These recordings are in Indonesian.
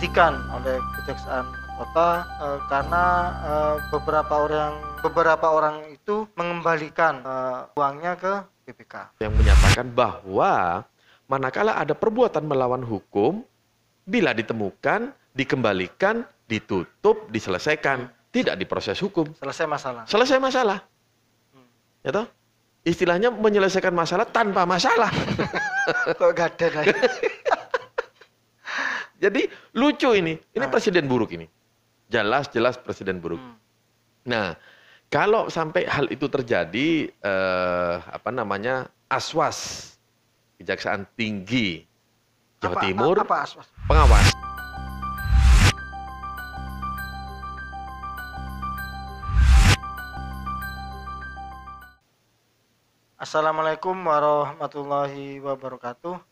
dihentikan oleh Kejaksaan Kota karena beberapa orang itu mengembalikan uangnya ke BPK. Yang menyatakan bahwa manakala ada perbuatan melawan hukum, bila ditemukan, dikembalikan, ditutup, diselesaikan, tidak diproses hukum. Selesai masalah. Selesai masalah. Ya toh? Istilahnya menyelesaikan masalah tanpa masalah. Kok gak ada lagi? Jadi lucu ini presiden buruk ini. Jelas-jelas presiden buruk. Nah, kalau sampai hal itu terjadi, Aswas, Kejaksaan Tinggi Jawa Timur, apa Aswas? pengawas. Assalamualaikum warahmatullahi wabarakatuh.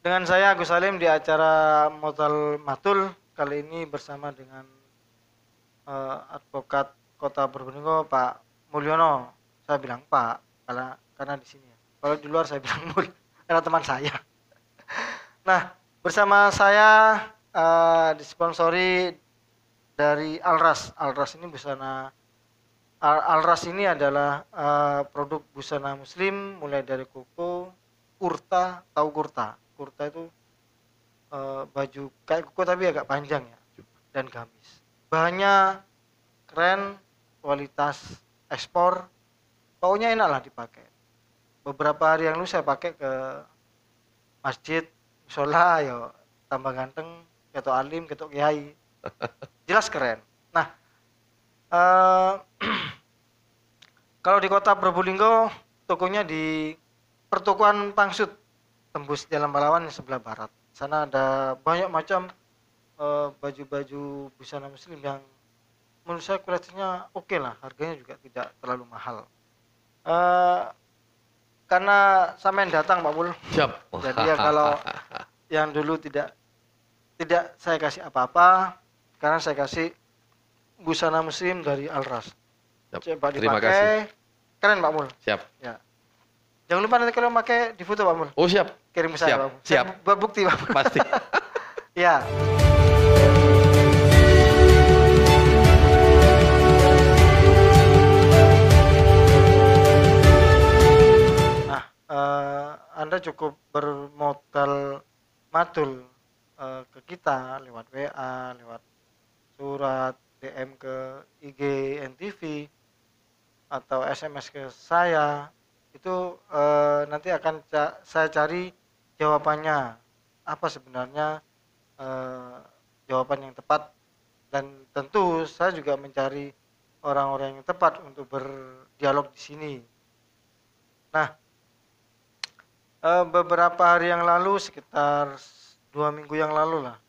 Dengan saya Agus Salim di acara Modal Matul, kali ini bersama dengan advokat Kota Probolinggo Pak Mulyono. Saya bilang Pak karena di sini ya. Kalau di luar saya bilang Mul karena teman saya. Nah, bersama saya disponsori dari Alras. Alras ini busana Alras ini adalah produk busana muslim mulai dari koko, kurta, tahu kurta. Kurta itu baju kayak koko tapi agak panjang ya, dan gamis. Bahannya keren, kualitas ekspor, pokoknya enak lah dipakai. Beberapa hari yang lalu saya pakai ke masjid, musola, yo tambah ganteng, ketok alim, ketok kiai, jelas keren. Nah, kalau di Kota Probolinggo, tokonya di Pertokoan Pangsut, tembus Jalan Pahlawan sebelah barat. Sana ada banyak macam baju-baju busana muslim yang menurut saya kualitasnya oke lah, harganya juga tidak terlalu mahal. Karena sampean datang Pak Mul. Siap. Jadi ya kalau yang dulu tidak saya kasih apa-apa, sekarang saya kasih busana muslim dari Alras. Coba Terima dipakai. kasih. Keren Pak Mul. Siap. Ya. Jangan lupa nanti kalau pakai di foto Pak Mul. Oh siap. Kirim ke saya Siap. Pak Mul. Siap. Buat bukti Pak Mul. Pasti. Ya. Nah, Anda cukup bermodal matul ke kita lewat WA, lewat surat, DM ke IG NTV atau SMS ke saya. Itu nanti akan saya cari jawabannya apa sebenarnya jawaban yang tepat, dan tentu saya juga mencari orang-orang yang tepat untuk berdialog di sini. Nah, beberapa hari yang lalu, sekitar 2 minggu yang lalu lah,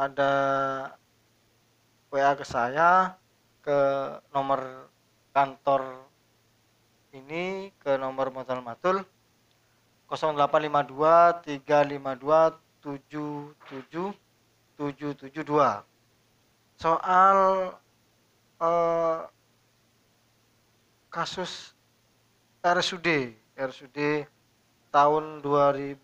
ada WA ke saya ke nomor kantor ini, ke nomor Modal Matul 0852 352 77772 soal kasus RSUD tahun 2000,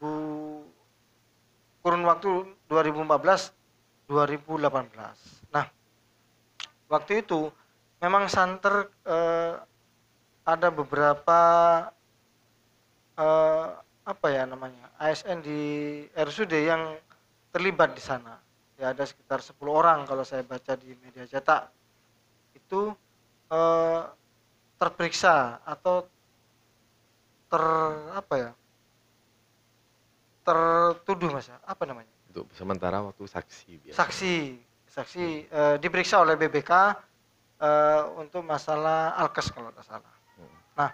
kurun waktu 2014-2018. Nah, waktu itu memang santer ada beberapa ASN di RSUD yang terlibat di sana. Ya, ada sekitar 10 orang kalau saya baca di media cetak. Itu terperiksa atau tertuduh Mas ya. Apa namanya? Untuk sementara waktu saksi biasa. Saksi diperiksa oleh BBK untuk masalah alkes kalau tidak salah. Nah,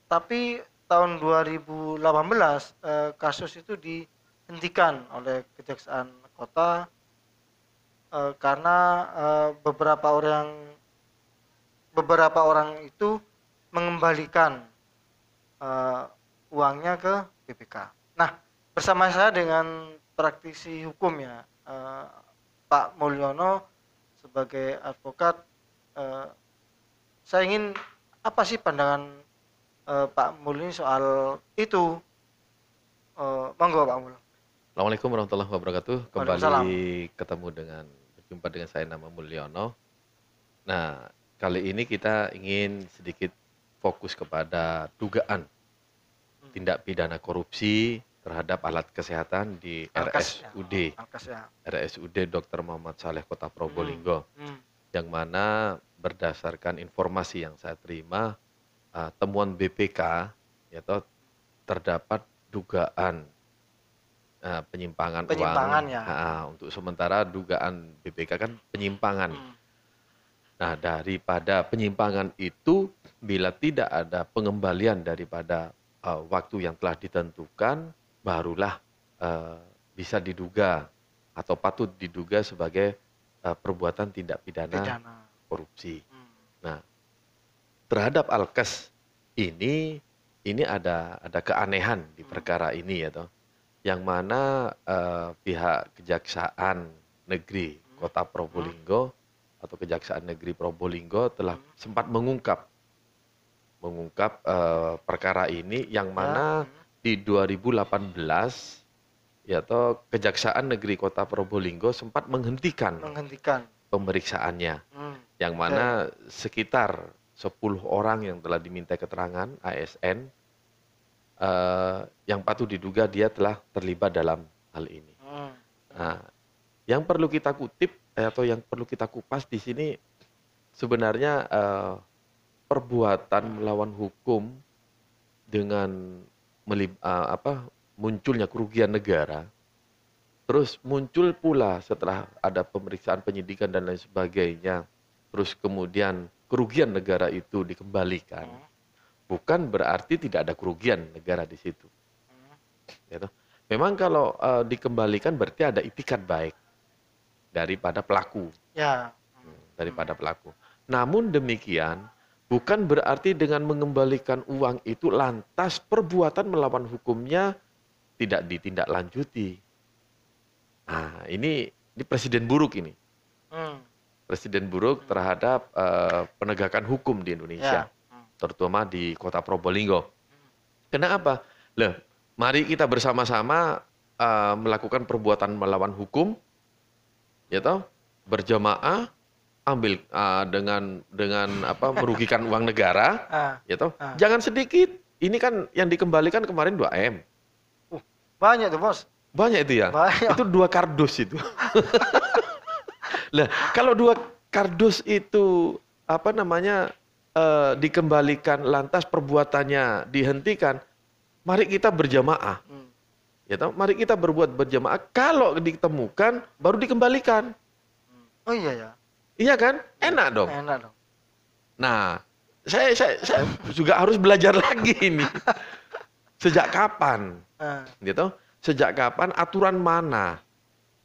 tapi tahun 2018 kasus itu dihentikan oleh Kejaksaan Kota karena beberapa orang itu mengembalikan uangnya ke BPK. Nah, bersama saya dengan praktisi hukum ya, Pak Mulyono sebagai advokat, saya ingin apa sih pandangan Pak Mul ini soal itu? Monggo Pak Mul. Assalamualaikum warahmatullahi wabarakatuh. Waalaikumsalam. Kembali berjumpa dengan saya nama Mulyono. Nah, kali ini kita ingin sedikit fokus kepada dugaan tindak pidana korupsi terhadap alat kesehatan di Alkes ya. RSUD, Alkes ya. RSUD Dr. Muhammad Saleh Kota Probolinggo, Hmm. yang mana berdasarkan informasi yang saya terima, temuan BPK, yaitu terdapat dugaan penyimpangan Penyimpangan uang. ya. Untuk sementara dugaan BPK kan penyimpangan. Hmm. Nah, daripada penyimpangan itu, bila tidak ada pengembalian daripada waktu yang telah ditentukan, barulah bisa diduga atau patut diduga sebagai perbuatan tindak pidana korupsi. Nah, terhadap Alkes ini ada keanehan di perkara ini, ya toh, yang mana pihak Kejaksaan Negeri Kota Probolinggo atau Kejaksaan Negeri Probolinggo telah sempat mengungkap perkara ini, yang mana di 2018 ya toh Kejaksaan Negeri Kota Probolinggo sempat menghentikan pemeriksaannya, yang mana sekitar 10 orang yang telah diminta keterangan ASN yang patut diduga dia telah terlibat dalam hal ini. Nah, yang perlu kita kutip atau yang perlu kita kupas di sini sebenarnya perbuatan melawan hukum dengan munculnya kerugian negara, terus muncul pula setelah ada pemeriksaan penyidikan dan lain sebagainya, terus kemudian kerugian negara itu dikembalikan, bukan berarti tidak ada kerugian negara di situ. Gitu. Memang kalau dikembalikan berarti ada itikat baik daripada pelaku. Daripada pelaku. Namun demikian, bukan berarti dengan mengembalikan uang itu lantas perbuatan melawan hukumnya tidak ditindaklanjuti. Nah, ini presiden buruk ini. Presiden buruk terhadap penegakan hukum di Indonesia, terutama di Kota Probolinggo. Kenapa? Mari kita bersama-sama melakukan perbuatan melawan hukum, ya toh, berjamaah, ambil dengan merugikan uang negara, ya toh. Jangan sedikit. Ini kan yang dikembalikan kemarin 2M. Banyak tuh, Bos. Banyak itu ya. Banyak. Itu 2 kardus itu. Lah, kalau 2 kardus itu dikembalikan lantas perbuatannya dihentikan, mari kita berjamaah. Ya toh, mari kita berjamaah. Kalau ditemukan baru dikembalikan. Oh iya ya. Iya kan? Enak dong. Enak dong. Nah, saya juga harus belajar lagi ini. Sejak kapan? Gitu? Sejak kapan aturan mana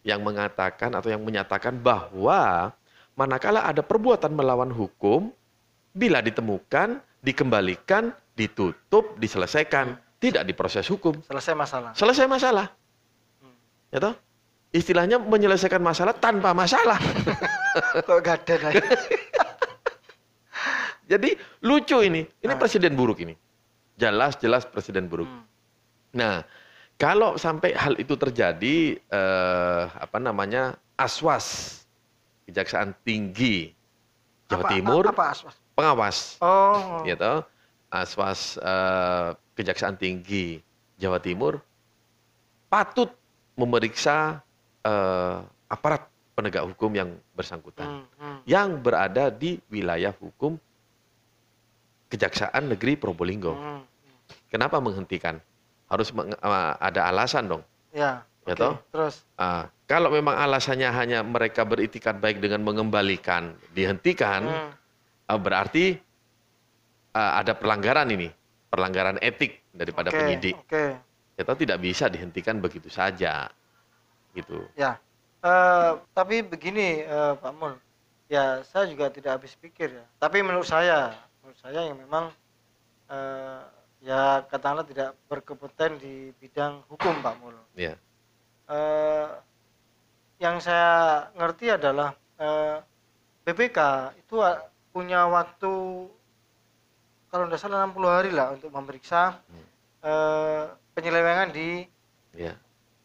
yang mengatakan atau yang menyatakan bahwa manakala ada perbuatan melawan hukum, bila ditemukan, dikembalikan, ditutup, diselesaikan, tidak diproses hukum. Selesai masalah. Selesai masalah. Ya toh? Istilahnya menyelesaikan masalah tanpa masalah. Kok gaden aja. Jadi lucu ini. Ini presiden buruk ini. Jelas presiden buruk. Nah, kalau sampai hal itu terjadi, Aswas Kejaksaan Tinggi Jawa Timur, apa Aswas? Pengawas. Oh. Gitu. Aswas Kejaksaan Tinggi Jawa Timur patut memeriksa aparat penegak hukum yang bersangkutan, yang berada di wilayah hukum Kejaksaan Negeri Probolinggo. Kenapa menghentikan? Harus ada alasan dong. Ya, toh? Terus? Kalau memang alasannya hanya mereka beritikat baik dengan mengembalikan, dihentikan, berarti ada pelanggaran ini, pelanggaran etik daripada penyidik. Ya, toh, tidak bisa dihentikan begitu saja, gitu. Ya. Tapi begini, Pak Mul, ya saya juga tidak habis pikir ya. Tapi menurut saya yang memang ya katakanlah tidak berkompeten di bidang hukum, Pak Mul. Ya. Yang saya ngerti adalah BPK itu punya waktu kalau tidak salah 60 hari lah untuk memeriksa penyelewengan di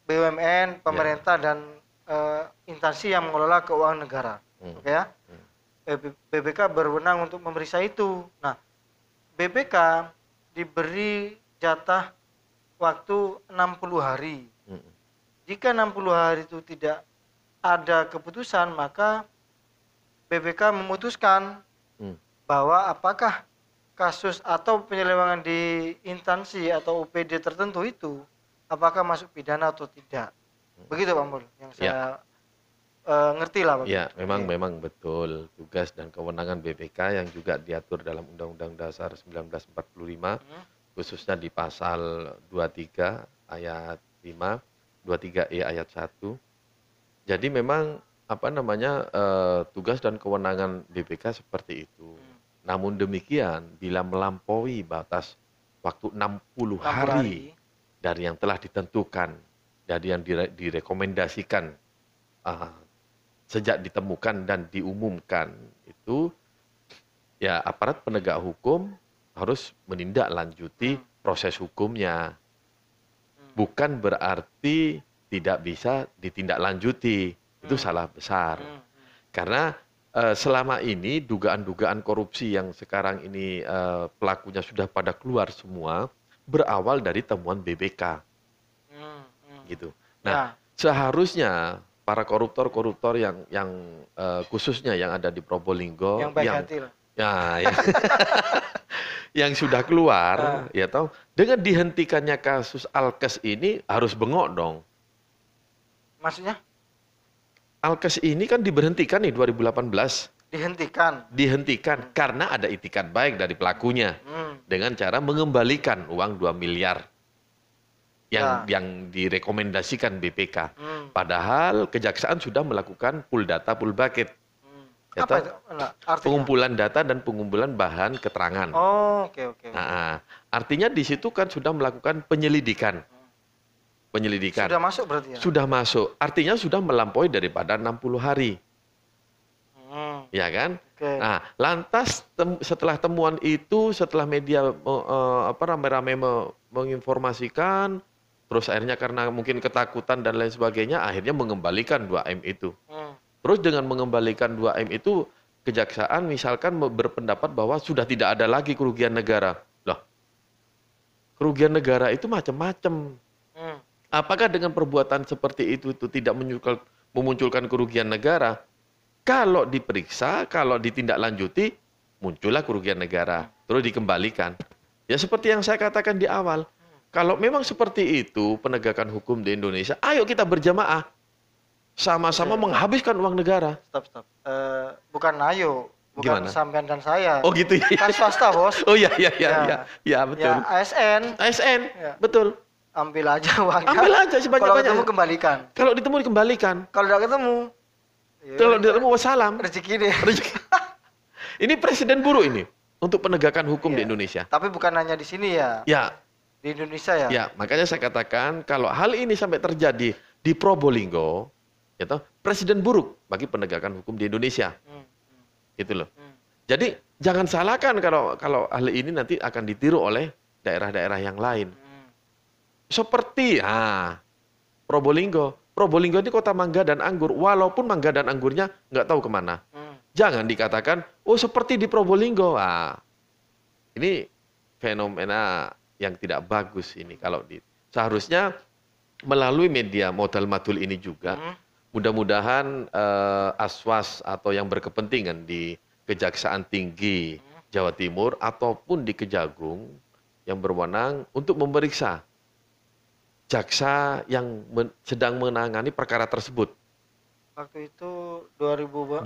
BUMN, pemerintah dan instansi yang mengelola keuangan negara. Oke ya. BPK berwenang untuk memeriksa itu. Nah, BPK diberi jatah waktu 60 hari. Jika 60 hari itu tidak ada keputusan, maka BPK memutuskan bahwa apakah kasus atau penyelewengan di instansi atau UPD tertentu itu apakah masuk pidana atau tidak. Begitu Pak Mul yang saya ngerti lah Pak. Ya, memang betul tugas dan kewenangan BPK yang juga diatur dalam Undang-Undang Dasar 1945 khususnya di pasal 23 ayat 5, 23E ayat 1. Jadi memang tugas dan kewenangan BPK seperti itu. Namun demikian, bila melampaui batas waktu 60 hari dari yang telah ditentukan, dari yang direkomendasikan sejak ditemukan dan diumumkan itu, ya aparat penegak hukum harus menindaklanjuti proses hukumnya. Bukan berarti tidak bisa ditindaklanjuti. Itu salah besar. Karena selama ini dugaan-dugaan korupsi yang sekarang ini pelakunya sudah pada keluar semua berawal dari temuan BPK. Gitu. Nah, seharusnya para koruptor-koruptor yang khususnya yang ada di Probolinggo yang baik hati lah. Yang sudah keluar, ya tahu, dengan dihentikannya kasus Alkes ini harus bengok dong. Maksudnya? Alkes ini kan diberhentikan nih 2018. Dihentikan karena ada itikat baik dari pelakunya dengan cara mengembalikan uang 2 miliar yang direkomendasikan BPK. Padahal kejaksaan sudah melakukan pool data, pool bucket. Apa itu? Pengumpulan data dan pengumpulan bahan keterangan. Oh, oke. Nah, artinya di situ kan sudah melakukan penyelidikan. Sudah masuk berarti ya? Sudah masuk. Artinya sudah melampaui daripada 60 hari. Ya kan? Okay. Nah, lantas setelah temuan itu, setelah media rame-rame menginformasikan, terus akhirnya karena mungkin ketakutan dan lain sebagainya, akhirnya mengembalikan 2M itu. Terus dengan mengembalikan 2M itu, kejaksaan misalkan berpendapat bahwa sudah tidak ada lagi kerugian negara. Loh, kerugian negara itu macam-macam. Apakah dengan perbuatan seperti itu tidak memunculkan kerugian negara? Kalau diperiksa, kalau ditindaklanjuti, muncullah kerugian negara. Terus dikembalikan. Ya seperti yang saya katakan di awal. Kalau memang seperti itu penegakan hukum di Indonesia, ayo kita berjamaah. Sama-sama menghabiskan uang negara. Stop. Bukan ayo. Bukan Gimana? sampean dan saya. Oh gitu ya. Kan swasta, Bos. Oh iya betul. Ya, ASN. Ya. Betul. Ambil aja uangnya. Ambil aja sebanyak-banyaknya. Kalau ketemu kembalikan. Kalau ditemu dikembalikan. Kalau tidak ketemu. Kalau tidak ketemu wassalam. Rezeki deh. Ini presiden buruk ini untuk penegakan hukum di Indonesia. Tapi bukan hanya di sini ya. Ya. Di Indonesia ya. Ya, makanya saya katakan kalau hal ini sampai terjadi di Probolinggo, ya toh, presiden buruk bagi penegakan hukum di Indonesia. Gitu loh. Jadi jangan salahkan kalau hal ini nanti akan ditiru oleh daerah-daerah yang lain. Seperti Probolinggo. Probolinggo ini kota mangga dan anggur. Walaupun mangga dan anggurnya nggak tahu kemana. Jangan dikatakan, oh seperti di Probolinggo. Ini fenomena yang tidak bagus ini. Seharusnya melalui media modal madul ini juga, mudah-mudahan aswas atau yang berkepentingan di Kejaksaan Tinggi Jawa Timur ataupun di Kejagung yang berwenang untuk memeriksa jaksa yang sedang menangani perkara tersebut. Waktu itu 2018.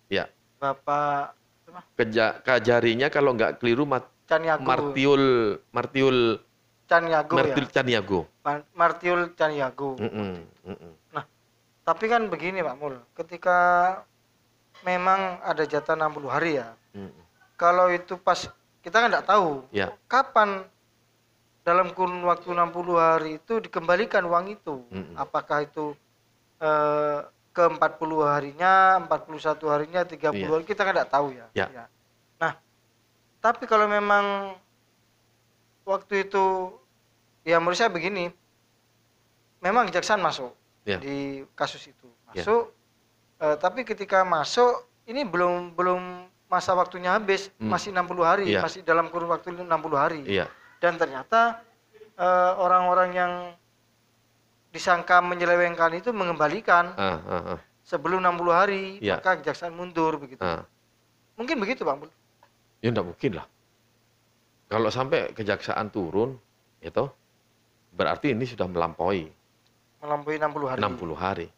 Ya. Bapak Kajarinya kalau nggak keliru Martiul Caniago. Martiul Caniago. Nah, tapi kan begini Pak Mul, ketika memang ada jatah 60 hari ya. Kalau itu pas kita kan nggak tahu kapan dalam kurun waktu 60 hari itu dikembalikan uang itu. Apakah itu ke 40 harinya, 41 harinya, 30 hari, kita kan nggak tahu ya. Nah, tapi kalau memang waktu itu, ya menurut saya begini, memang kejaksaan masuk Ya. di kasus itu. Ya. Masuk, tapi ketika masuk ini belum masa waktunya habis, masih 60 hari, Iya. masih dalam kurun waktu 60 hari. Iya. Dan ternyata orang-orang yang disangka menyelewengkan itu mengembalikan sebelum 60 hari, Iya. maka kejaksaan mundur begitu. Mungkin begitu, Bang Mul. Ya enggak mungkin lah. Kalau sampai kejaksaan turun, itu berarti ini sudah melampaui 60 hari. 60 hari.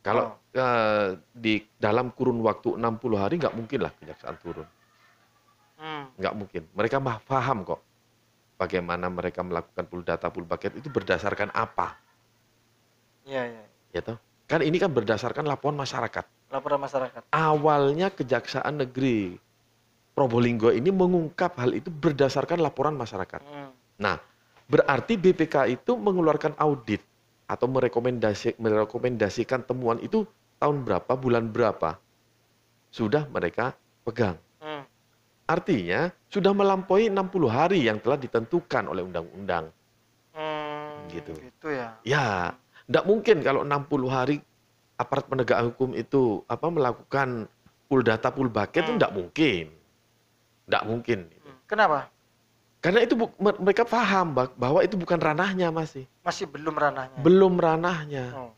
Kalau di dalam kurun waktu 60 hari nggak mungkin lah kejaksaan turun. Nggak mungkin. Mereka paham kok bagaimana mereka melakukan pool data, pool bucket itu berdasarkan apa. Iya, iya. Ya toh? Kan ini kan berdasarkan laporan masyarakat. Laporan masyarakat. Awalnya Kejaksaan Negeri Probolinggo ini mengungkap hal itu berdasarkan laporan masyarakat. Nah, berarti BPK itu mengeluarkan audit atau merekomendasikan temuan itu tahun berapa, bulan berapa sudah mereka pegang. Artinya sudah melampaui 60 hari yang telah ditentukan oleh undang-undang. Gitu. Gitu ya. Ya, tidak mungkin kalau 60 hari aparat penegak hukum itu melakukan pool data, pool bucket itu tidak mungkin. Tidak mungkin. Kenapa? Karena itu mereka paham bahwa itu bukan ranahnya masih. Masih belum ranahnya. Belum ranahnya.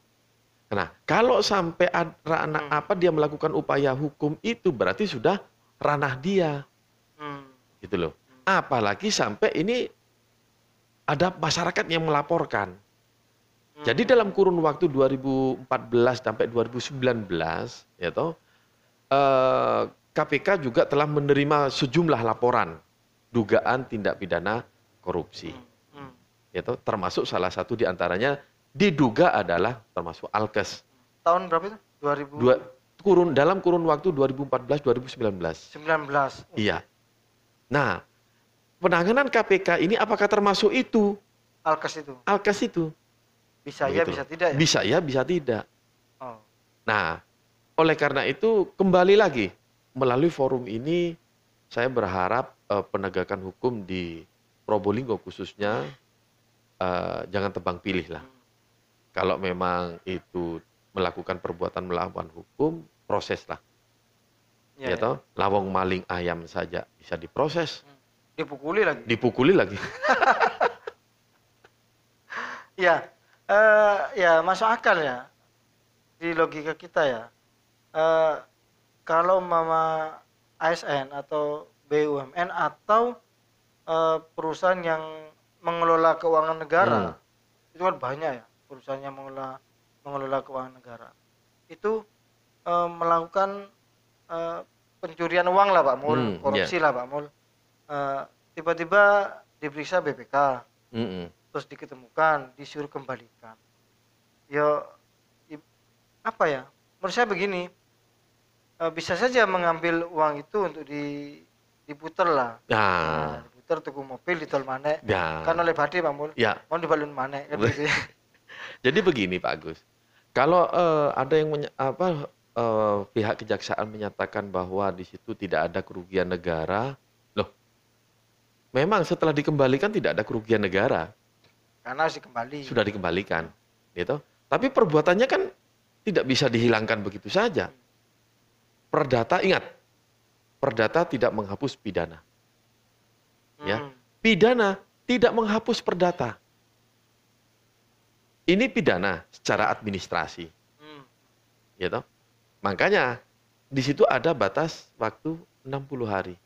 Nah, kalau sampai dia melakukan upaya hukum itu berarti sudah ranah dia. Gitu loh. Apalagi sampai ini ada masyarakat yang melaporkan. Jadi dalam kurun waktu 2014 sampai 2019 ya toh, KPK juga telah menerima sejumlah laporan dugaan tindak pidana korupsi. Ya toh, termasuk salah satu di antaranya diduga adalah termasuk Alkes. Tahun berapa itu? 2000 dalam kurun waktu 2014-2019. 19. Iya. Nah, penanganan KPK ini apakah termasuk itu? Alkes itu. Alkes itu. Bisa ya, bisa tidak ya? Bisa ya, bisa tidak. Nah, oleh karena itu kembali lagi melalui forum ini saya berharap penegakan hukum di Probolinggo khususnya jangan tebang pilih lah. Kalau memang itu melakukan perbuatan melawan hukum, proses lah. Ya toh, lawang maling ayam saja bisa diproses. Dipukuli lagi. Dipukuli lagi. Ya, ya masuk akal ya di logika kita ya. Kalau mama ASN atau BUMN atau perusahaan yang mengelola keuangan negara, itu kan banyak ya perusahaan yang mengelola keuangan negara. Itu melakukan pencurian uang lah Pak Mul, korupsi lah Pak Mul. Tiba-tiba diperiksa BPK. Terus diketemukan, disuruh kembalikan. Ya, apa ya? Menurut saya begini, bisa saja mengambil uang itu untuk diputer lah. Diputer tuku mobil di tol Manek. Kan oleh Badi Pak Mul. Mau dibalun Manek. Kan gitu. Jadi begini Pak Agus, kalau ada yang pihak kejaksaan menyatakan bahwa di situ tidak ada kerugian negara, loh, memang setelah dikembalikan tidak ada kerugian negara. Karena harus dikembali. Sudah dikembalikan, gitu. Tapi perbuatannya kan tidak bisa dihilangkan begitu saja. Perdata, ingat, perdata tidak menghapus pidana. Ya, pidana tidak menghapus perdata. Ini pidana secara administrasi, gitu. Makanya di situ ada batas waktu 60 hari.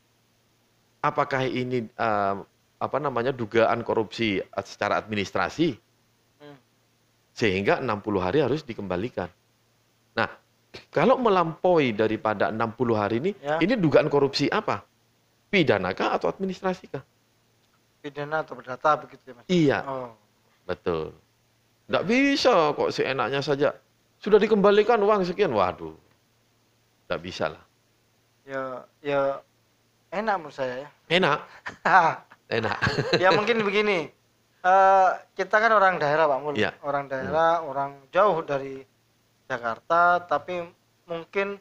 Apakah ini dugaan korupsi secara administrasi sehingga 60 hari harus dikembalikan. Nah, kalau melampaui daripada 60 hari ini dugaan korupsi apa? Pidanakah atau administrasikah? Pidana atau perdata begitu ya Mas? Iya, betul. Nggak bisa kok seenaknya saja. Sudah dikembalikan uang sekian, waduh. Nggak bisa lah. Ya enak menurut saya ya. Enak. Enak. Ya mungkin begini, kita kan orang daerah Pak Mul, orang daerah, orang jauh dari Jakarta, tapi mungkin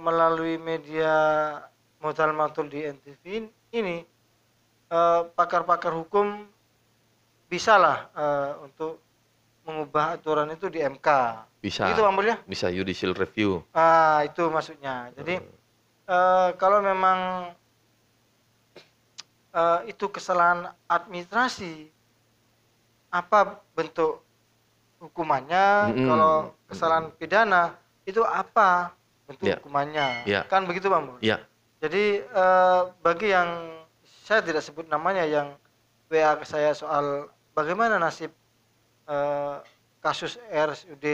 melalui media Modal Matul di NTV ini pakar-pakar hukum bisa lah untuk mengubah aturan itu di MK. Bisa, Gitu Pak Mul ya? bisa judicial review. Itu maksudnya. Jadi kalau memang itu kesalahan administrasi, apa bentuk hukumannya? Kalau kesalahan pidana itu apa bentuk Ya. hukumannya? Ya. Kan begitu Pak Mul. Ya, Jadi bagi yang saya tidak sebut namanya yang WA ke saya soal bagaimana nasib kasus RSUD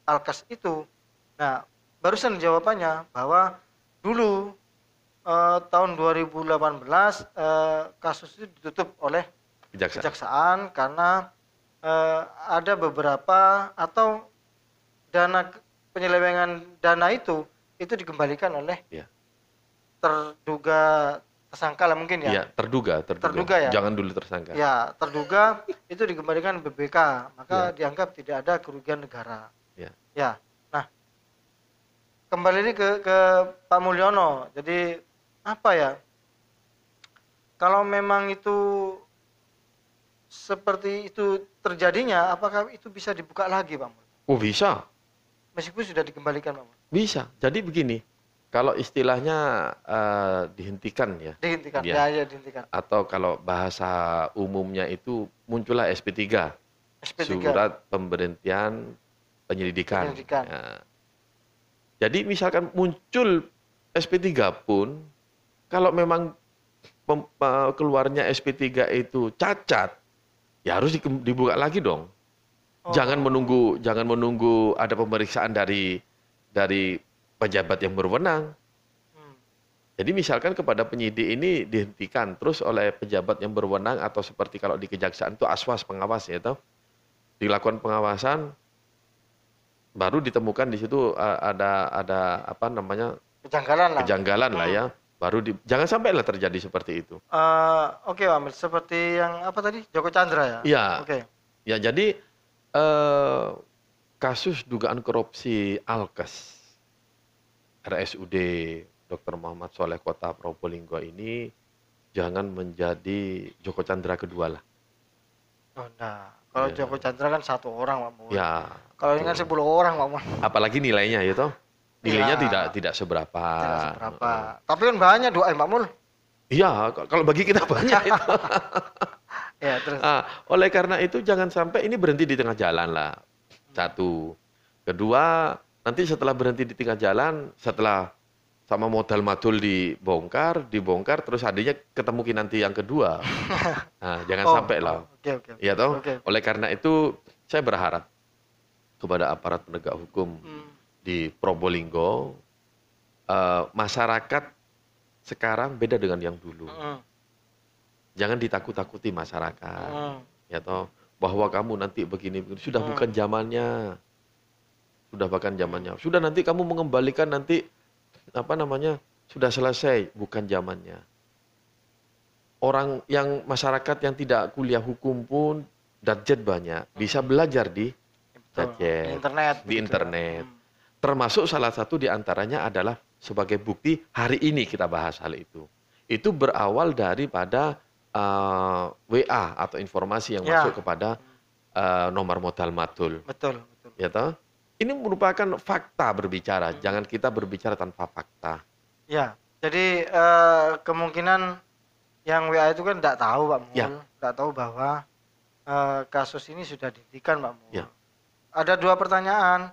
Alkas itu. Nah, barusan jawabannya bahwa dulu tahun 2018 kasus itu ditutup oleh kejaksaan karena ada beberapa atau penyelewengan dana itu dikembalikan oleh terduga tersangka lah mungkin ya. Iya, terduga ya. Jangan dulu tersangka. Ya, terduga itu dikembalikan BPK, maka dianggap tidak ada kerugian negara. Ya. Nah, kembali ini ke Pak Mulyono. Jadi apa ya? Kalau memang itu seperti itu terjadinya, apakah itu bisa dibuka lagi, Pak Mul? Oh, bisa. Meskipun sudah dikembalikan, Pak Mul. Bisa. Jadi begini, kalau istilahnya dihentikan ya. Dihentikan. Ya, dihentikan. Atau kalau bahasa umumnya itu muncullah SP3. Surat pemberhentian penyelidikan. Ya. Jadi misalkan muncul SP3 pun, kalau memang keluarnya SP3 itu cacat, ya harus dibuka lagi dong. Jangan menunggu ada pemeriksaan dari pejabat yang berwenang. Jadi misalkan kepada penyidik ini dihentikan terus oleh pejabat yang berwenang atau seperti kalau di kejaksaan itu aswas pengawas ya toh. Dilakukan pengawasan baru ditemukan di situ ada apa namanya kejanggalan lah ya. Baru jangan sampai lah terjadi seperti itu. Oke, Pak Amir. Seperti yang apa tadi? Joko Chandra ya? Iya. Oke. Ya, jadi kasus dugaan korupsi Alkes RSUD Dr. Muhammad Sholeh Kota Probolinggo ini jangan menjadi Joko Chandra kedua lah. Oh, nah. Kalau Joko Chandra kan satu orang, Pak Mul. Ya. Kalau ini kan 10 orang, Pak Mul. Apalagi nilainya ya toh. Nilainya tidak seberapa. Tidak seberapa. Tapi kan banyak doa, Pak Mul. Iya, kalau bagi kita banyak itu. Ya, terus. Oleh karena itu jangan sampai ini berhenti di tengah jalan lah. Satu. Kedua, nanti setelah berhenti di tengah jalan, setelah sama modal madul dibongkar terus adanya ketemu nanti yang kedua. Nah, jangan sampai lah. Oke. Iya toh? Oleh karena itu saya berharap kepada aparat penegak hukum di Probolinggo, masyarakat sekarang beda dengan yang dulu. Jangan ditakut-takuti masyarakat. Ya toh, bahwa kamu nanti begini sudah bukan zamannya. Sudah nanti kamu mengembalikan nanti apa namanya? Sudah selesai, bukan zamannya. Orang yang masyarakat yang tidak kuliah hukum pun gadget banyak, bisa belajar di gadget, di internet. Termasuk salah satu di antaranya adalah sebagai bukti hari ini kita bahas hal itu. Itu berawal daripada WA atau informasi yang masuk kepada nomor modal madul. Betul. Ya toh? Ini merupakan fakta berbicara, jangan kita berbicara tanpa fakta. Ya, jadi kemungkinan yang WA itu kan tidak tahu Pak Mul, tidak tahu bahwa kasus ini sudah dihentikan Pak Mul. Ya. Ada 2 pertanyaan,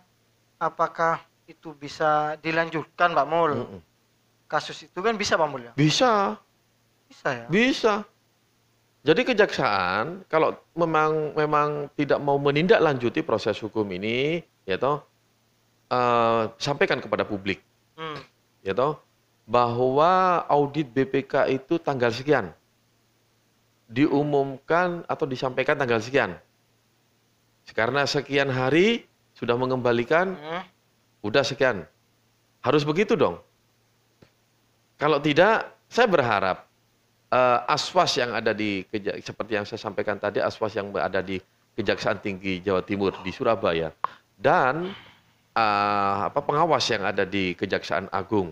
apakah itu bisa dilanjutkan Pak Mul? Kasus itu kan bisa Pak Mul ya? Bisa. Bisa ya? Bisa. Jadi kejaksaan kalau memang tidak mau menindaklanjuti proses hukum ini, ya toh, sampaikan kepada publik, ya toh, bahwa audit BPK itu tanggal sekian, diumumkan atau disampaikan tanggal sekian. Karena sekian hari sudah mengembalikan, udah sekian, harus begitu dong. Kalau tidak, saya berharap aswas yang ada seperti yang saya sampaikan tadi, aswas yang ada di Kejaksaan Tinggi Jawa Timur di Surabaya dan pengawas yang ada di Kejaksaan Agung,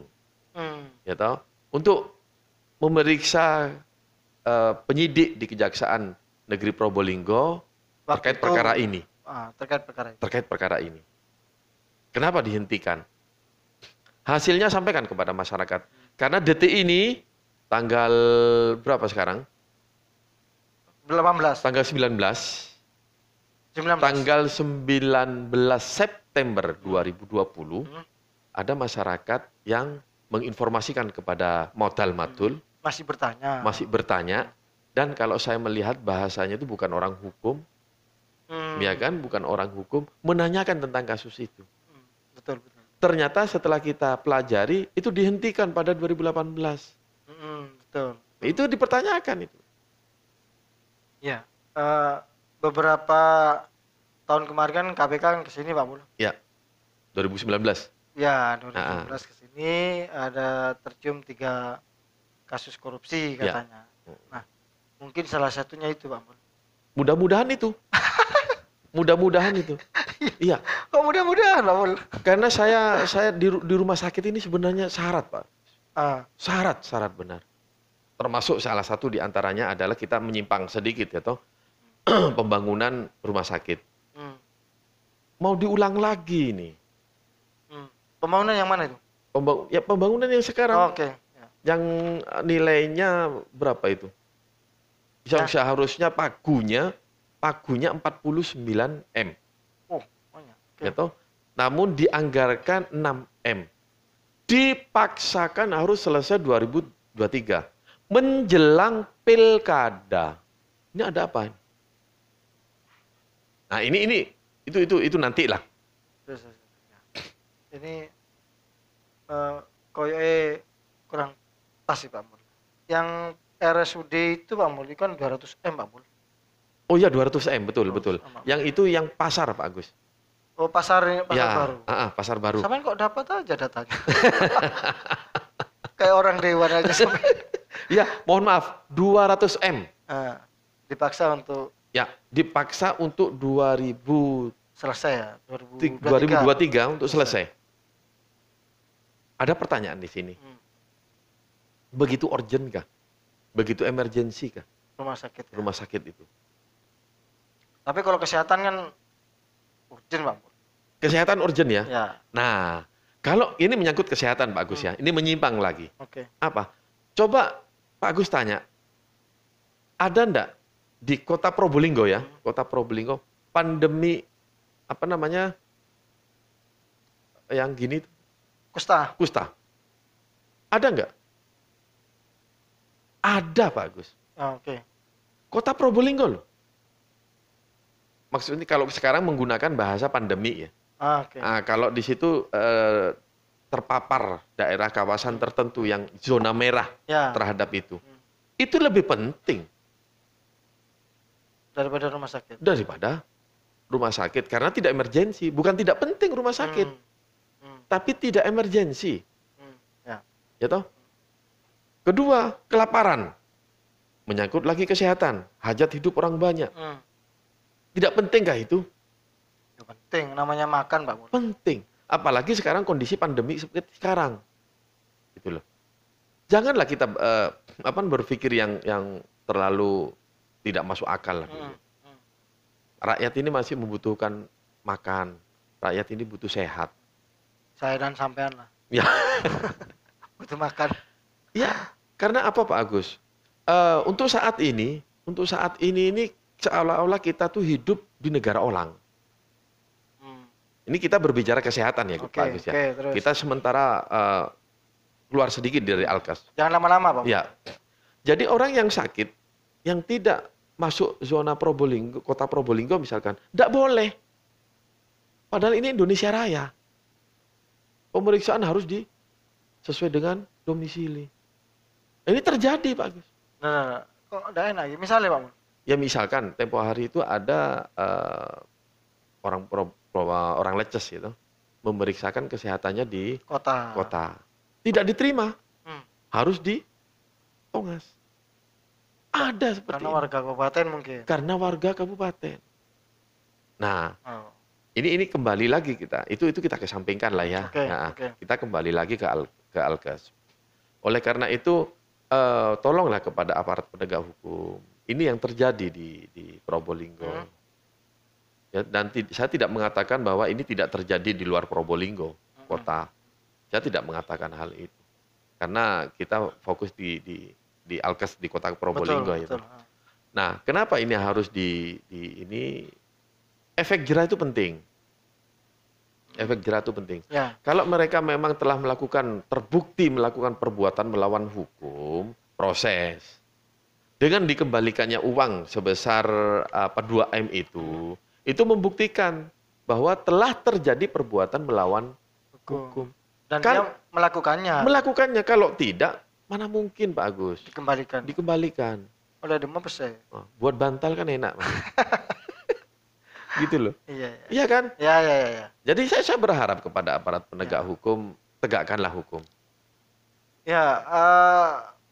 ya toh, untuk memeriksa penyidik di Kejaksaan Negeri Probolinggo Waktu terkait itu, perkara ini. terkait perkara itu. Terkait perkara ini. Kenapa dihentikan? Hasilnya sampaikan kepada masyarakat. Karena detik ini tanggal berapa sekarang? 18, Tanggal 19. 19. Tanggal 19 September 2020 Hmm, ada masyarakat yang menginformasikan kepada modal matul, masih bertanya. masih bertanya, dan kalau saya melihat bahasanya itu bukan orang hukum, ya kan, bukan orang hukum, menanyakan tentang kasus itu. Betul, betul. Ternyata setelah kita pelajari, itu dihentikan pada 2018. Betul. Itu dipertanyakan itu. Ya, beberapa tahun kemarin kan KPK kan kesini Pak Mul. Ya, 2019. Ya, 2019 kesini ada tercium 3 kasus korupsi Ya. katanya. Nah, mungkin salah satunya itu Pak Mul. Mudah-mudahan itu. Mudah-mudahan itu. Iya, Kok mudah-mudahan Pak Mul? karena saya di rumah sakit ini sebenarnya syarat, Pak. Ah, Syarat benar. Termasuk salah satu di antaranya adalah kita menyimpang sedikit ya toh. Pembangunan rumah sakit. hmm, Mau diulang lagi nih. Pembangunan yang mana itu? Pembangunan yang sekarang Oke. Ya. yang nilainya berapa itu? Yang seharusnya pagunya 49 M. Oh, banyak. Oke. Ya toh? Namun dianggarkan 6 M. Dipaksakan harus selesai 2023. Menjelang pilkada. Ini ada apa? Nah, itu nantilah. Terus. Ya. Ini koyoke kurang pas sih Pak Mul. Yang RSUD itu Pak Mul, itu kan 200 M Pak Mul. Oh iya 200 M, betul. 200 M, Pak. Yang itu yang pasar Pak Agus. Oh, pasar Ya, baru. pasar baru. Sampean kok dapat aja datanya. Kayak orang dewan aja sampai. Ya, mohon maaf, 200 M. Dipaksa untuk Ya, dipaksa untuk selesai ya, 2023 untuk selesai. Ada pertanyaan di sini. Begitu urgent kah? Begitu emergensi kah? Rumah sakit. Ya. Rumah sakit itu. Tapi kalau kesehatan kan urgent Pak. Kesehatan urgent ya? Ya. Nah, kalau ini menyangkut kesehatan Pak Agus ya, ini menyimpang lagi. Oke. Apa? Coba Pak Agus tanya, ada ndak di kota Probolinggo ya, kota Probolinggo, pandemi apa namanya, yang gini, Kusta. ada nggak? Ada Pak Agus. Oke. Kota Probolinggo loh. Maksudnya kalau sekarang menggunakan bahasa pandemi ya. Oke. Nah, kalau di situ terpapar daerah kawasan tertentu yang zona merah Ya. terhadap itu lebih penting Daripada rumah sakit. daripada rumah sakit karena tidak emergensi, bukan tidak penting rumah sakit, tapi tidak emergensi, Ya. ya toh. Kedua, kelaparan, menyangkut lagi kesehatan, hajat hidup orang banyak, tidak pentingkah itu? Ya, penting, namanya makan Pak Mul. Penting, apalagi sekarang kondisi pandemi seperti sekarang, gitu loh. Janganlah kita berpikir yang terlalu tidak masuk akal lah. Rakyat ini masih membutuhkan makan. Rakyat ini butuh sehat. Saya dan sampean lah. Ya, Butuh makan. ya. Karena apa Pak Agus? Untuk saat ini ini seolah-olah kita tuh hidup di negara orang. Ini kita berbicara kesehatan ya, Oke, Pak Agus ya. oke, terus. Kita sementara keluar sedikit dari Alkas. Jangan lama-lama Pak. Ya. Jadi orang yang sakit, yang tidak masuk zona Probolinggo, kota Probolinggo misalkan, tidak boleh. Padahal ini Indonesia Raya. Pemeriksaan harus sesuai dengan domisili. Ini terjadi Pak Agus. Nah. Kok udah enak ya? Misalnya Pak Mul. Ya misalkan tempo hari itu ada orang leces gitu, memeriksakan kesehatannya di kota. Tidak diterima, harus ditongas. Ada seperti Karena warga kabupaten mungkin. Karena warga kabupaten. Nah, Oh. ini kembali lagi kita. Itu kita kesampingkan lah ya. Oke, Nah, oke. kita kembali lagi ke Alkes. Oleh karena itu tolonglah kepada aparat penegak hukum. Ini yang terjadi di Probolinggo. Ya, dan saya tidak mengatakan bahwa ini tidak terjadi di luar Probolinggo, kota. Saya tidak mengatakan hal itu. Karena kita fokus di Alkes di kota Probolinggo itu. Betul. Nah, kenapa ini harus ini efek jerah itu penting. Efek jerah itu penting. Ya. Kalau mereka memang telah terbukti melakukan perbuatan melawan hukum, proses. Dengan dikembalikannya uang sebesar 2M itu membuktikan bahwa telah terjadi perbuatan melawan hukum. Dan dia melakukannya. Melakukannya, kalau tidak, mana mungkin Pak Agus? Dikembalikan. Oleh demo pesai. Oh, buat bantal kan enak. Gitu loh. Iya. Iya kan? Iya. Jadi saya berharap kepada aparat penegak hukum, tegakkanlah hukum. Ya,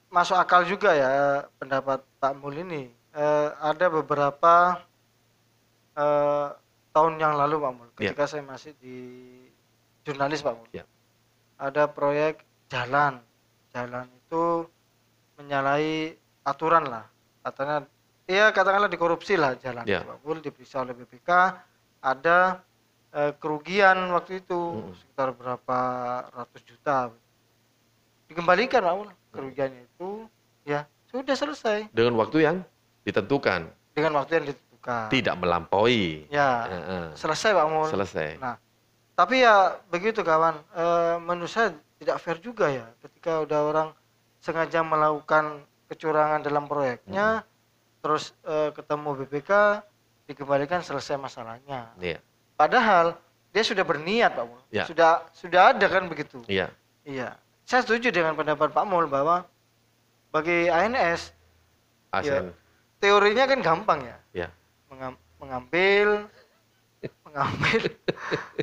masuk akal juga ya pendapat Pak Mul ini. Ada beberapa tahun yang lalu Pak Mul, ketika saya masih di jurnalis Pak Mul. Ya. Ada proyek jalan itu menyalahi aturan lah, katanya. Iya, katakanlah dikorupsi lah jalan itu Pak Mul, diperiksa oleh BPK, ada kerugian waktu itu sekitar berapa ratus juta. Dikembalikan Pak Mul kerugiannya itu, ya sudah selesai. Dengan waktu yang ditentukan. Tidak melampaui. Ya, selesai Pak Mul. Selesai. Nah, tapi ya begitu kawan, menurut saya tidak fair juga ya ketika udah orang sengaja melakukan kecurangan dalam proyeknya, terus ketemu BPK, dikembalikan, selesai masalahnya. Iya. Padahal dia sudah berniat Pak Mul. Ya. Sudah ada kan begitu. Iya. Saya setuju dengan pendapat Pak Mul bahwa bagi ANS, ya, teorinya kan gampang ya. Ya. Mengambil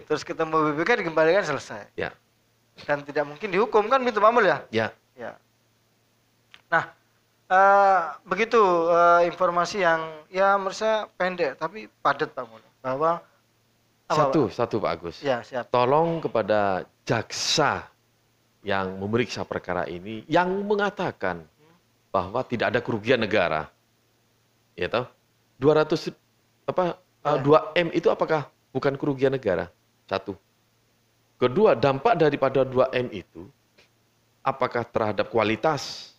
terus ketemu BPK, dikembalikan, selesai. Ya. Dan tidak mungkin dihukum kan gitu Pak Mul ya? Ya. Nah, begitu informasi yang ya menurut saya pendek tapi padat Pak Mul, bahwa satu Pak Agus. Ya, siap. Tolong kepada jaksa yang memeriksa perkara ini yang mengatakan bahwa tidak ada kerugian negara. Ya toh? 2M itu apakah bukan kerugian negara? Satu. Kedua, dampak daripada 2M itu apakah terhadap kualitas?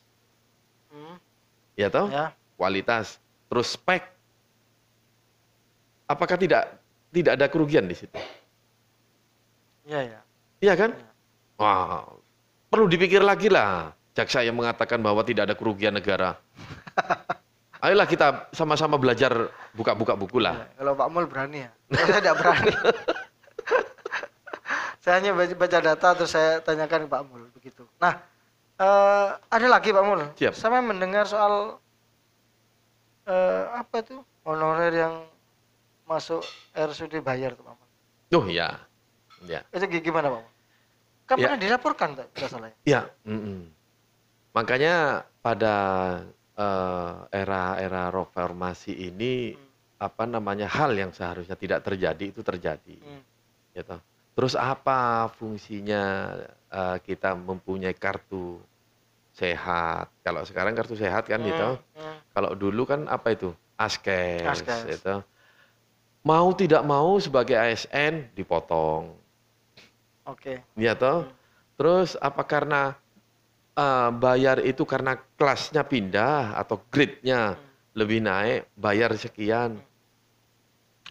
Ya toh? Ya. Kualitas, terus spek. Apakah tidak ada kerugian di situ? Iya. Iya kan? Wah, perlu dipikir lagi lah. Jaksa yang mengatakan bahwa tidak ada kerugian negara. Ayolah kita sama-sama belajar, buka-buka buku lah. Ya, kalau Pak Mul berani ya. Saya tidak berani. Saya hanya baca data terus saya tanyakan ke Pak Mul begitu. Nah, ada lagi Pak Mul. Siap. Saya mendengar soal apa itu honorer yang masuk RSUD bayar tuh Pak Mul. Oh iya. Ya. Itu gimana Pak Mul? Kan pernah dilaporkan tidak salah ya? Ya. Makanya pada era reformasi ini hal yang seharusnya tidak terjadi itu terjadi. Gitu. Terus apa fungsinya kita mempunyai kartu sehat? Kalau sekarang kartu sehat kan gitu. Kalau dulu kan apa itu? Askes. Gitu. Mau tidak mau sebagai ASN dipotong. Oke. Ya toh. Terus apa karena bayar itu karena kelasnya pindah atau grade-nya lebih naik, bayar sekian.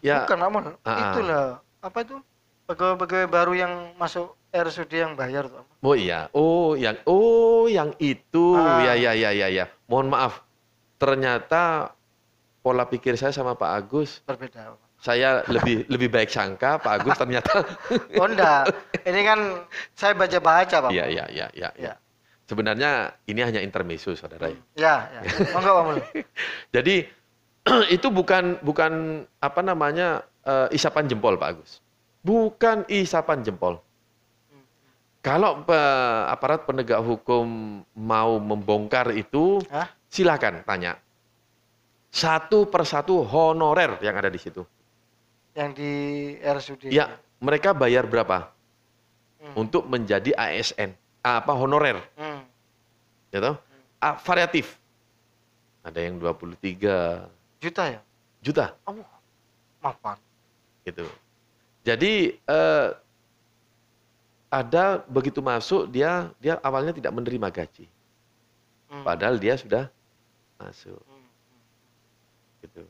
Ya. Bukan Pak Mul. Itulah apa itu? Pegawai baru yang masuk RSUD yang bayar tuh. Oh iya. Yang itu. Ya. Mohon maaf. Ternyata pola pikir saya sama Pak Agus berbeda. Saya lebih baik sangka Pak Agus ternyata. Oh enggak. Ini kan saya baca-baca Pak. Iya. Sebenarnya ini hanya intermezzo, saudara. Ya. Monggo Pak Mul. Jadi itu bukan isapan jempol Pak Agus. Bukan isapan jempol. Kalau aparat penegak hukum mau membongkar itu, silakan tanya. Satu persatu honorer yang ada di situ. Yang di RSUD. Ya, mereka bayar berapa? Untuk menjadi ASN. Honorer. Gitu? variatif. Ada yang 23 Juta ya? juta Oh, mapan. gitu. Jadi ada begitu masuk dia awalnya tidak menerima gaji. Padahal dia sudah masuk. Gitu.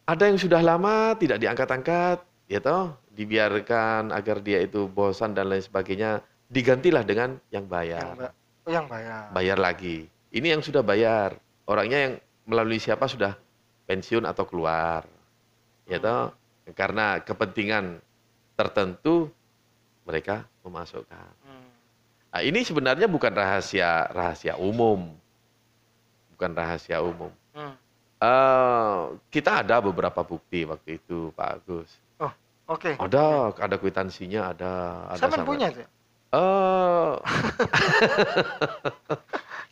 Ada yang sudah lama tidak diangkat-angkat, ya toh, dibiarkan agar dia itu bosan dan lain sebagainya, digantilah dengan yang bayar. Yang bayar. Bayar lagi. Ini yang sudah bayar. Orangnya yang melalui siapa sudah pensiun atau keluar. Ya toh, karena kepentingan tertentu mereka memasukkan. Nah, ini sebenarnya bukan rahasia umum. Bukan rahasia umum. Kita ada beberapa bukti waktu itu, Pak Agus. Oh, oke. Ada kwitansinya, ada Saya punya itu.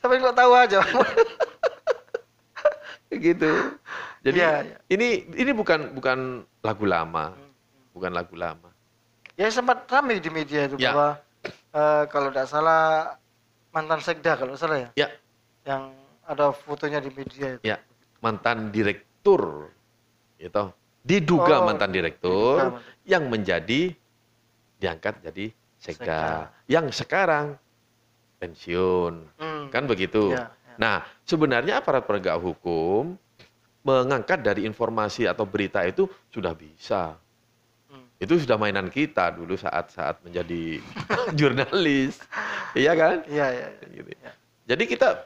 Sampai kok tahu aja. Gitu. Jadi ya. ini bukan lagu lama. Bukan lagu lama. Ya sempat ramai di media itu ya. bahwa kalau tidak salah mantan sekda kalau salah ya. Ya. Yang ada fotonya di media itu. Ya. Mantan direktur, gitu. Diduga mantan direktur yang diangkat jadi sekda, yang sekarang pensiun, kan begitu. Ya. Nah, sebenarnya aparat penegak hukum mengangkat dari informasi atau berita itu sudah bisa. Itu sudah mainan kita dulu saat menjadi jurnalis, iya kan? Iya. Gitu. Ya. Jadi kita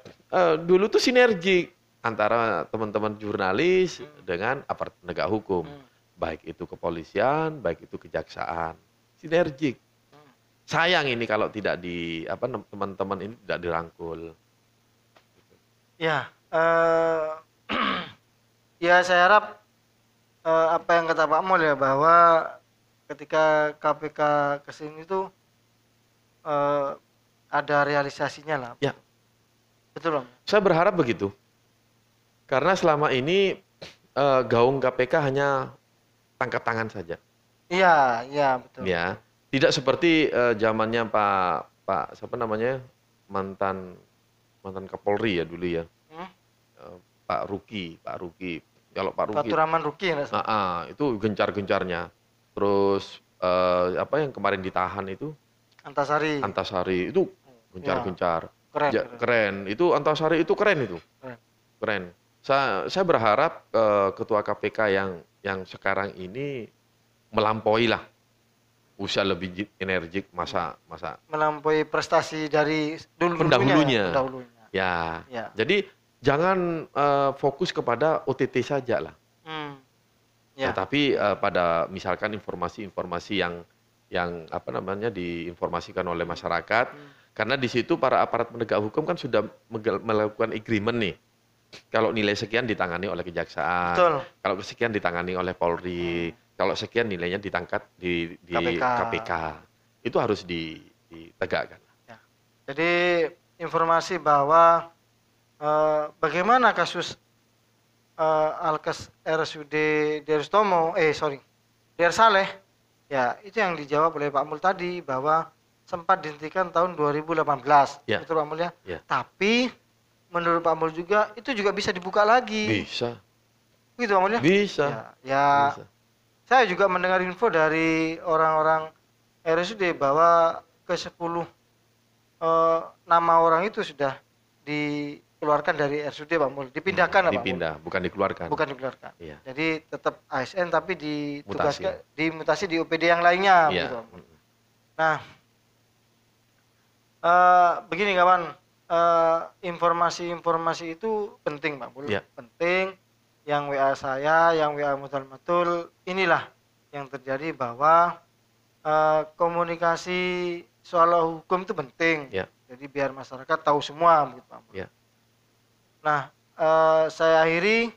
dulu tuh sinergi antara teman-teman jurnalis dengan aparat penegak hukum, baik itu kepolisian, baik itu kejaksaan, sinergik. Sayang ini kalau tidak teman-teman ini tidak dirangkul. Ya, ya saya harap apa yang kata Pak Mul ya, bahwa ketika KPK kesini itu ada realisasinya lah. Ya, betul Bang. Saya berharap begitu. Karena selama ini gaung KPK hanya tangkap tangan saja. Iya betul. Ya, tidak seperti zamannya Pak siapa namanya, mantan Kapolri ya dulu ya. Pak Ruki. Kalau Pak Ruki. Fatur Rahman Ruki ya. Itu gencar-gencarnya. Terus yang kemarin ditahan itu Antasari itu gencar-gencar. Keren. Itu Antasari itu keren itu. Keren. Saya berharap ketua KPK yang sekarang ini melampaui lah, usia lebih energik, masa melampaui prestasi dari pendahulunya. Ya. Jadi jangan fokus kepada OTT saja lah. Tetapi pada misalkan informasi-informasi yang diinformasikan oleh masyarakat, karena di situ para aparat penegak hukum kan sudah melakukan agreement nih. Kalau nilai sekian ditangani oleh kejaksaan, betul. Kalau sekian ditangani oleh Polri, kalau sekian nilainya ditangkat di KPK. Itu harus ditegakkan. Ya. Jadi informasi bahwa bagaimana kasus Alkes RSUD Dar Saleh, ya itu yang dijawab oleh Pak Mul tadi, bahwa sempat dihentikan tahun 2018, ya. Betul Pak Mul ya? Ya. Tapi menurut Pak Mul juga itu juga bisa dibuka lagi. Bisa. Gitu Pak Mul ya? Bisa. Ya. Bisa. Saya juga mendengar info dari orang-orang RSUD bahwa ke-10 nama orang itu sudah dikeluarkan dari RSUD Pak Mul, dipindahkan Dipindah, bukan dikeluarkan. Bukan dikeluarkan. Iya. Jadi tetap ASN tapi dimutasi di OPD yang lainnya. Iya. Gitu. Nah, begini kawan, informasi-informasi itu penting Pak Mul, penting. Yang WA saya, yang WA Mutul, inilah yang terjadi, bahwa komunikasi soal hukum itu penting. Jadi biar masyarakat tahu semua, begitu Pak Mul. Nah, saya akhiri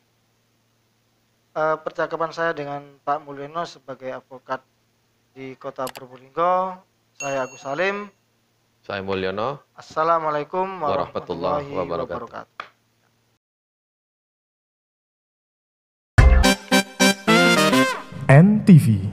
percakapan saya dengan Pak Mulyono sebagai advokat di Kota Probolinggo. Saya Agus Salim. Saya Mulyono. Assalamualaikum warahmatullahi wabarakatuh. wabarakatuh. NTV